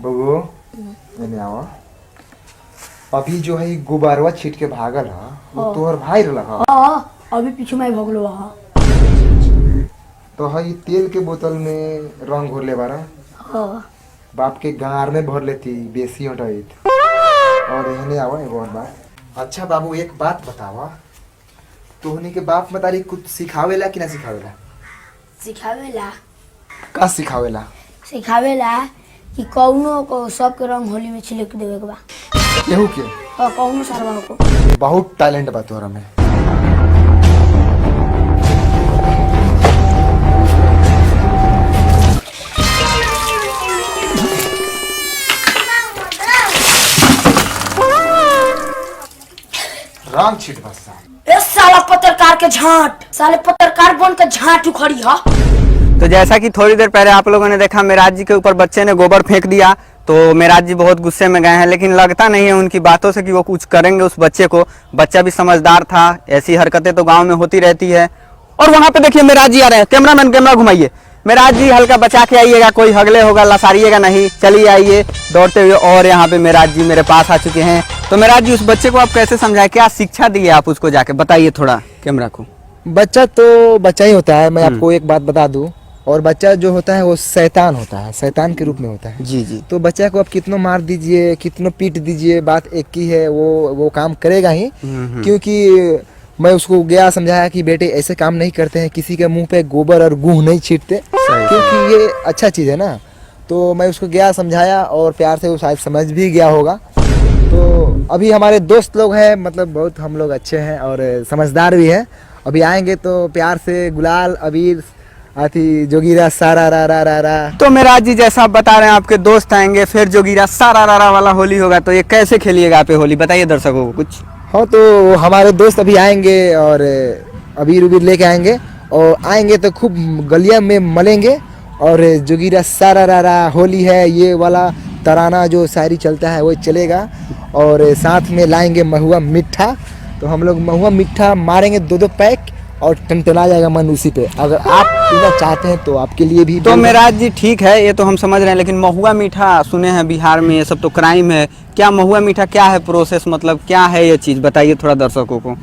बबू मैंने आओ। अभी जो है गुब्बारवा छीट के भागल है वो तोहर भाई रहा। हाँ अभी पीछे में भगलो वहाँ। तो है तेल के बोतल में रंग घोर ले बारा। हाँ बाप के गार में भर लेती बेसी हटाइत और यहने आवा एगो और बात। अच्छा बाबू एक बात बतावा, तोहनी के बाप मतारी कुछ सिखावेला कि ना सिखावेला? सिखावेला। का सिखावेला? सिखावेला कि कौनो को सबके रंग होली में छिड़क देवे के बा। केहू के? और कौनो सरवा को। बहुत टैलेंट बा तोहरा में। रंग छीट बस। ए साला पत्रकार के झांट, साले पत्रकार बन के झांट उखड़ी हा। तो जैसा कि थोड़ी देर पहले आप लोगों ने देखा मेराज जी के ऊपर बच्चे ने गोबर फेंक दिया, तो मेराज जी बहुत गुस्से में गए हैं, लेकिन लगता नहीं है उनकी बातों से कि वो कुछ करेंगे उस बच्चे को। बच्चा भी समझदार था, ऐसी हरकतें तो गांव में होती रहती है। और वहां पे देखिए मेराज जी आ रहे हैं। कैमरामैन कैमरा घुमाइए। मेराज जी हल्का बचा के आइएगा, कोई हगले होगा लसारिएगा नहीं। चलिए आइए दौड़ते हुए। और यहाँ पे मेराज जी मेरे पास आ चुके हैं। तो मेराज जी उस बच्चे को आप कैसे समझाएं, क्या शिक्षा दिए आप उसको, जाके बताइए थोड़ा कैमरा को। बच्चा तो बच्चा ही होता है। मैं आपको एक बात बता दूं, और बच्चा जो होता है वो शैतान होता है, शैतान के रूप में होता है। जी जी। तो बच्चा को आप कितनों मार दीजिए, कितनों पीट दीजिए, बात एक ही है, वो काम करेगा ही। क्योंकि मैं उसको गया समझाया कि बेटे ऐसे काम नहीं करते हैं, किसी के मुंह पे गोबर और गुह नहीं छींटते, क्योंकि ये अच्छा चीज़ है ना। तो मैं उसको गया समझाया और प्यार से वो शायद समझ भी गया होगा। तो अभी हमारे दोस्त लोग हैं, मतलब बहुत हम लोग अच्छे हैं और समझदार भी हैं। अभी आएंगे तो प्यार से गुलाल अबीर आती जोगीरा सारा रा रा रा रा। तो मेराज जी जैसा आप बता रहे हैं आपके दोस्त आएंगे, फिर जोगीरा सारा रा रा वाला होली होगा, तो ये कैसे खेलिएगा आप होली, बताइए दर्शकों को कुछ। हाँ तो हमारे दोस्त अभी आएंगे और अबीर उबीर लेके आएंगे, और आएंगे तो खूब गलिया में मलेंगे और जोगीरा सारा रा रा होली है ये वाला तराना जो शायरी चलता है वो चलेगा। और साथ में लाएंगे महुआ मिठा, तो हम लोग महुआ मिठा मारेंगे 2-2 पैक और टनटना जाएगा मन उसी पे। अगर आप पीना चाहते हैं तो आपके लिए भी। तो मेराज जी ठीक है, ये तो हम समझ रहे हैं, लेकिन महुआ मीठा सुने हैं बिहार में ये सब तो क्राइम है। क्या महुआ मीठा क्या है प्रोसेस, मतलब क्या है ये चीज़, बताइए थोड़ा दर्शकों को।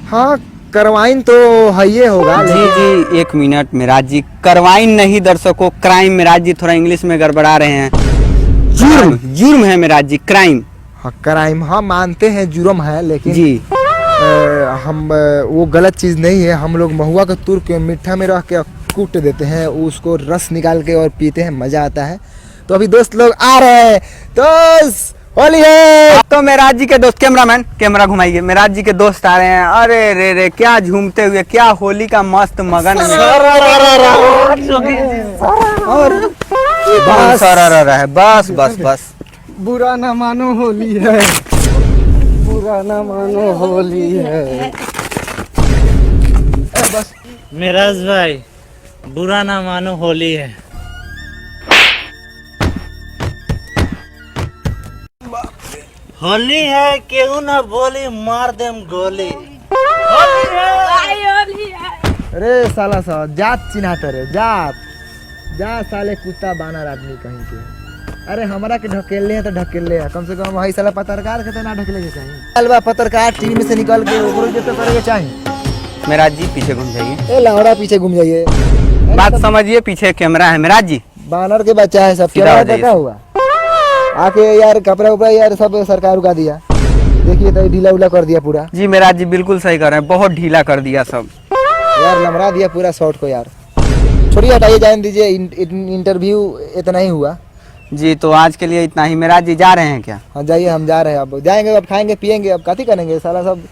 हाँ करवाइन तो है ये होगा। जी जी एक मिनट मेराज जी, करवाइन नहीं दर्शकों, क्राइम। मेराज जी थोड़ा इंग्लिश में गड़बड़ा रहे हैं। जुर्म, जुर्म है मेराज जी, क्राइम। हाँ क्राइम, हाँ मानते हैं जुर्म है, लेकिन जी हम वो गलत चीज़ नहीं है। हम लोग महुआ का तुर के मीठा में रख के कूट देते हैं, उसको रस निकाल के और पीते हैं, मज़ा आता है। तो अभी दोस्त लोग आ रहे हैं, तो होली है। तो मेराज जी के दोस्त, कैमरामैन कैमरा घुमाइए, मेराज जी के दोस्त आ रहे हैं। अरे रे रे क्या झूमते हुए, क्या होली का मस्त मगन में। और बस सारा रहा है, बस बस बस। बुरा ना मानो होली है, बुरा ना मानो होली है। बस मेराज भाई बुरा ना मानो होली है। होली है केहू ना बोली मार देम गोली। होली है। अरे साला सा जात चिन्हाते रे, जात जा साले कुत्ता बानर आदमी कहीं के। अरे हमारा के ढकेले है तो ढकेले है, कम से कम वही साला पत्रकार के तो ना ढकेले के चाहिए। अलवा पत्रकार टीवी में से निकल के ऊपर जो तो करेंगे चाहिए। मेराज जी पीछे घूम जाइए। ए लौड़ा पीछे घूम जाइए, बात समझिए, पीछे कैमरा है मेराज जी। बानर के बच्चा है सब। क्या हुआ आके यार कपड़ा उपड़ा यार सब सरकार उगा दिया, देखिए तो ढीला उला कर दिया पूरा। जी मेराज जी बिल्कुल सही कर रहे हैं, बहुत ढीला कर दिया सब यार, लमड़ा दिया पूरा शॉर्ट को यार। छोड़िए हटाइए, जाने दीजिए, इंटरव्यू इतना ही हुआ। जी तो आज के लिए इतना ही। मेराज जी जा रहे हैं क्या? हाँ जाइए, हम जा रहे हैं, अब जाएंगे, अब खाएंगे पिएंगे, अब कथी करेंगे। साला सब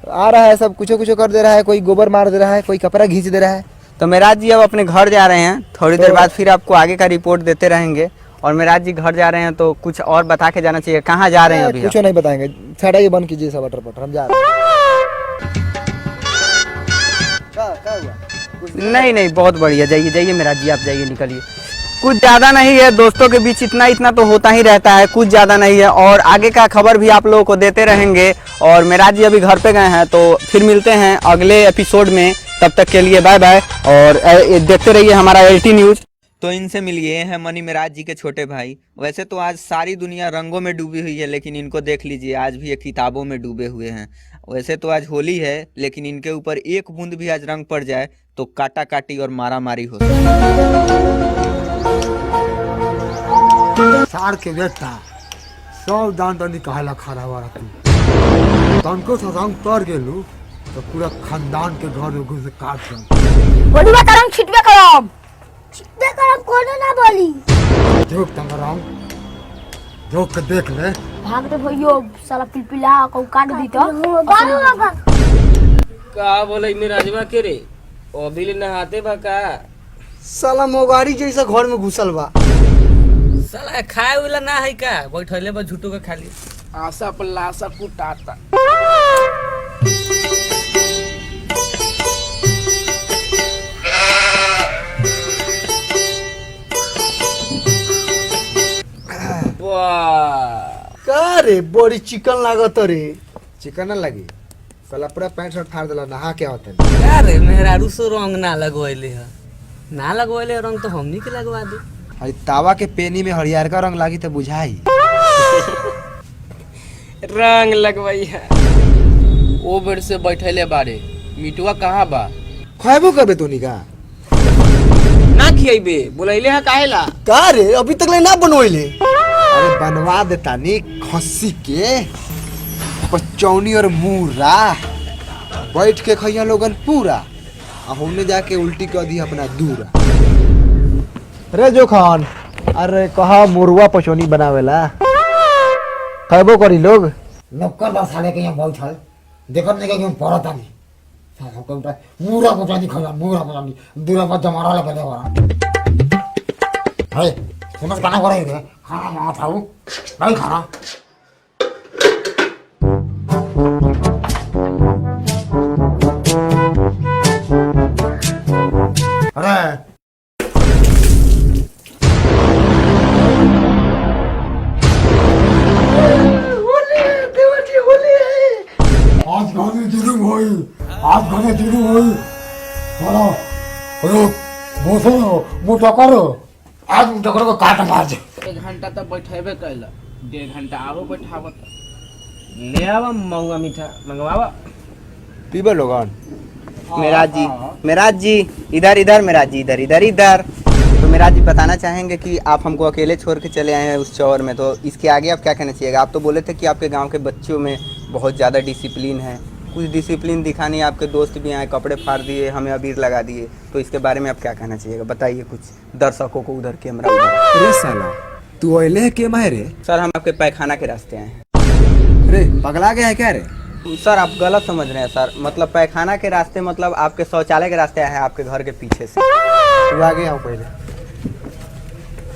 आ रहा है, सब कुछ कुछ कर दे रहा है, कोई गोबर मार दे रहा है, कोई कपड़ा खींच दे रहा है। तो मेराज जी अब अपने घर जा रहे हैं, थोड़ी देर बाद फिर आपको आगे का रिपोर्ट देते रहेंगे। और मेराज जी घर जा रहे हैं तो कुछ और बता के जाना चाहिए, कहाँ जा रहे हैं अभी? कुछ नहीं बताएंगे, छटाइए बंद कीजिए सब अटर पटर, हम जा रहे हैं। क्या हुआ? नहीं नहीं बहुत बढ़िया, जाइए जाइए मेराज जी, आप जाइए निकलिए। कुछ ज़्यादा नहीं है दोस्तों के बीच, इतना इतना तो होता ही रहता है, कुछ ज़्यादा नहीं है। और आगे का खबर भी आप लोगों को देते रहेंगे। और मेराज जी अभी घर पे गए हैं, तो फिर मिलते हैं अगले एपिसोड में। तब तक के लिए बाय बाय, और देखते रहिए हमारा LT न्यूज़। तो इनसे मिलिए हैं मनी मेराज जी के छोटे भाई। वैसे तो आज सारी दुनिया रंगों में डूबी हुई है, लेकिन इनको देख लीजिए आज भी ये किताबों में डूबे हुए हैं। वैसे तो आज होली है, लेकिन इनके ऊपर एक बूंद भी आज रंग पड़ जाए तो काटा काटी और मारा मारी हो सकती है। सार के बेटा सब दान तनी कहेला खड़ा हुआ तू तनको से रंग तर गेलू तो पूरा खानदान के घर में घुस के काट दम। होली में करम छिटबे करम कोनो ना बोली। जोक तंग रंग जोक के देख ले। भाग दे भइयो साला पिलपिला को काट दी तो का बोले मेराजवा के रे अभी ले नहाते बा का साला मोगारी जैसा घर में घुसल बा। साला खाए वाला ना है का बैठले बा झूठो के खाली आशा पर लाशा कुटाता। का रे बड़ी चिकन लागत रे। चिकन ना लगी साला पूरा पैंट शर्ट फाड़ देला, नहा के आवत है। का रे मेहरारू सो रंग ना लगवैले है ना लगवैले रंग तो हमनी के लगवा दे। अरे तावा के पेनी में हरियर का रंग लागी तो बुझाई। रंग लगवाई है ओ बेर से बैठले बारे मिटुआ कहाँ बा खैबो करबे तोनी का ना खियाइबे बोलैले है काहेला का रे अभी तक ले ना बनवैले। अरे बनवा देता नी खस्सी के पचौनी और मूरा बैठ के खैया लोगन पूरा आ हमने जाके उल्टी कर दी अपना दूरा। रे जोखान अरे कहा मुर्गा पचौनी बनावेला खैबो करी लोग। नौकर बा साले के यहाँ बैठल देखत नहीं कि हम पढ़ता नहीं साला को उठा मूरा को जानी खा मूरा को जानी दूरा पर जमारा लगे दे वाला है समझ गाना करे रे खाना मां खाऊ नहीं खाना। अरे आज गाने जुलूम होई आज गाने जुलूम होई बोलो रुक बोसो मोटा करो आज मोटा करो काट मार दे। 1 घंटा तक बैठेबे कैला 1.5 घंटा आओ बैठावत ले आवा मऊआ मीठा मंगवावा पीबे लोगन। मेराज जी इधर इधर मेराज जी इधर इधर इधर। तो मेराज जी बताना चाहेंगे कि आप हमको अकेले छोड़ के चले आए हैं उस चौर में, तो इसके आगे आप क्या कहना चाहिएगा? आप तो बोले थे कि आपके गांव के बच्चों में बहुत ज़्यादा डिसिप्लिन है, कुछ डिसिप्लिन दिखा नहीं, आपके दोस्त भी आए कपड़े फाड़ दिए हमें अबीर लगा दिए, तो इसके बारे में आप क्या कहना चाहिएगा? बताइए कुछ दर्शकों को उधर कैमरा उधर। अरे साला तू अइले के मारे सर हम आपके पैखाना के रास्ते आए हैं। अरे पगला गया है क्या रे? सर आप गलत समझ रहे हैं सर, मतलब पैखाना के रास्ते मतलब आपके शौचालय के रास्ते आए हैं, आपके घर के पीछे से। तू आगे आओ पहले।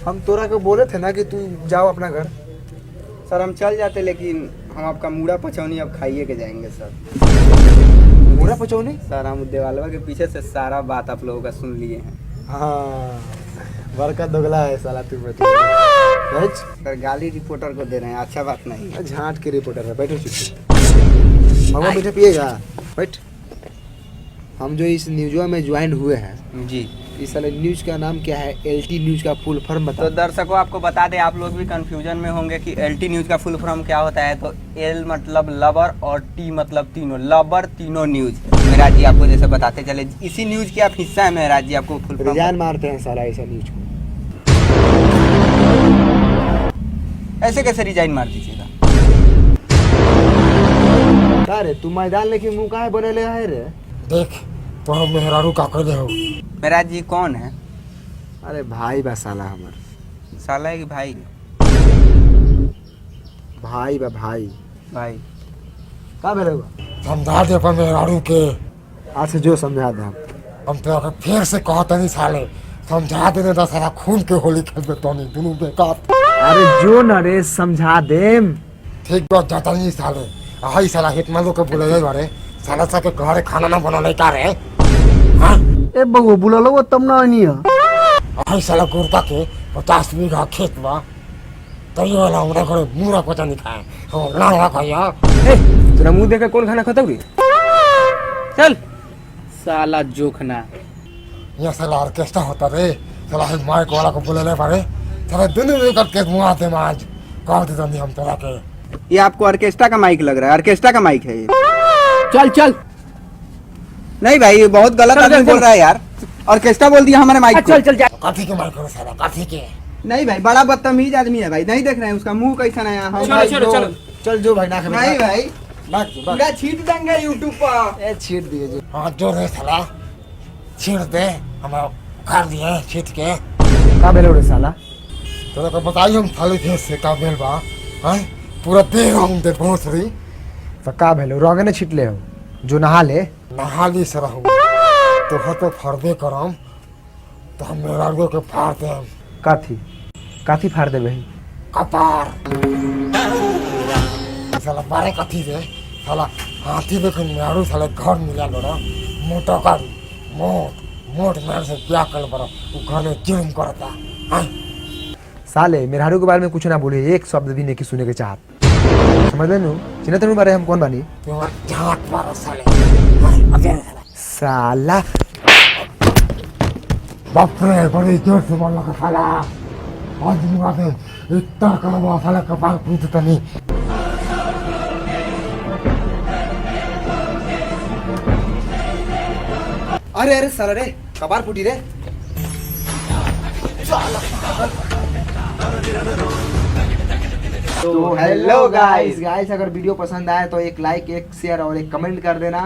हम तोरा को बोले थे ना कि तू जाओ अपना घर। सर हम चल जाते लेकिन हम आपका मूड़ा पचौनी अब खाइए के जाएंगे सर। पूरा पचौनी? सर हम देवालवा के पीछे से सारा बात आप लोगों का सुन लिए हैं। हाँ बड़का दोगला है साला तू। बैठ। सर गाली रिपोर्टर को दे रहे हैं, अच्छा बात नहीं है। झांट के रिपोर्टर है, बैठो चुप। मामा मीठा पिएगा? बैठ। हम जो इस न्यूज़ में ज्वाइन हुए हैं जी, इस साले न्यूज़ का नाम क्या है? LT न्यूज़ का फुल फॉर्म बता। तो दर्शकों आपको बता दें, आप लोग भी कंफ्यूजन में होंगे कि LT न्यूज़ का फुल फॉर्म क्या होता है। तो L मतलब लवर और T मतलब तीनों, लवर तीनों न्यूज़। मेराज जी आपको जैसे बताते चले, इसी न्यूज़ के आप हिस्सा है मेराज जी, आपको फुल फॉर्म रिजाइन मारते हैं साला ऐसा न्यूज़ को। ऐसे कैसे रिजाइन मार दीजिएगा? क्या रे तू मैदान लेके मुँह काहे बनेले है रे? देख तो मेहरारू का कहले हो मेराज जी कौन है? अरे भाई बा साला हमर। साला है कि भाई? भाई बा भाई। भाई का भेलेगा? समझा दे पर मेहरारू के आज से जो समझा दे हम तो अगर फिर से कहते नहीं साले समझा देने तो सारा खून के होली खेलबे तो नहीं दोनों बेकार। अरे जो न रे समझा देम। ठीक बात जाता नहीं साले आई साला हिटमा लोग के बोले बारे साला सा के घरे खाना ना बनाने का रे। हां ए बहू बुलालो तब ना आनी है। आई साला गुरका के 50 बीघा खेत बा तो ये वाला हमरा घरे मुरा पचा नहीं खाए हम ना खाया। ए तेरा मुंह देख के कौन खाना खाता रे चल साला जोखना ये साला ऑर्केस्ट्रा होता रे साला है माइक वाला को बोले ले पारे साला दोनों में कट के मुंह आते में आज कह देता नहीं हम तोरा के ये आपको ऑर्केस्ट्रा का माइक लग रहा है, ऑर्केस्ट्रा का माइक है ये। चल चल नहीं भाई ये बहुत गलत आदमी बोल रहा है यार, ऑर्केस्ट्रा बोल दिया हमारे माइक को। चल चल जा काफी के माइक करो साला काफी के नहीं भाई बड़ा बदतमीज आदमी है भाई, नहीं देख रहे हैं उसका मुंह कैसा नया है। चलो चलो चलो चल जो भाई ना खे नहीं भाई भाग जो, भाग। पूरा छीट देंगे यूट्यूब पर। ए छीट दिए जो हाँ जो रे साला छीड़ दे हम उखाड़ दिए छीट के का भेलो रे साला तोरा को बताइए हम थाली थे से का बेल बा हैं पूरा दे हम दे बहुत रही तो का भेलो रोगे ने छीट ले हो जो नहा ले नहा ली से रहूँ तो हो तो फर्दे करम तो हम मेरा के फाड़ दे हम काथी फाड़ दे भाई कपार साला बारे कथी रे साला हाथी देखो मेरू साले घर मिला लो मोटो का मोट मेरे से क्या कर बड़ा वो घर में जुर्म करता हैं साले मेहरारू के बारे में कुछ ना बोले, एक शब्द भी नहीं की सुने के चाहत, समझ ले नू चिन्ह तेनू बारे हम कौन बानी तू झाट मारो साले हैं, अबे साला बाप रे बड़ी जोर से बोल लगा साला आज मुझे आते इतना करवा साला कपाल पूछता नहीं अरे अरे साला रे कबार फूटी रे। तो हेलो गाइस अगर वीडियो पसंद आए तो एक लाइक एक शेयर और एक कमेंट कर देना।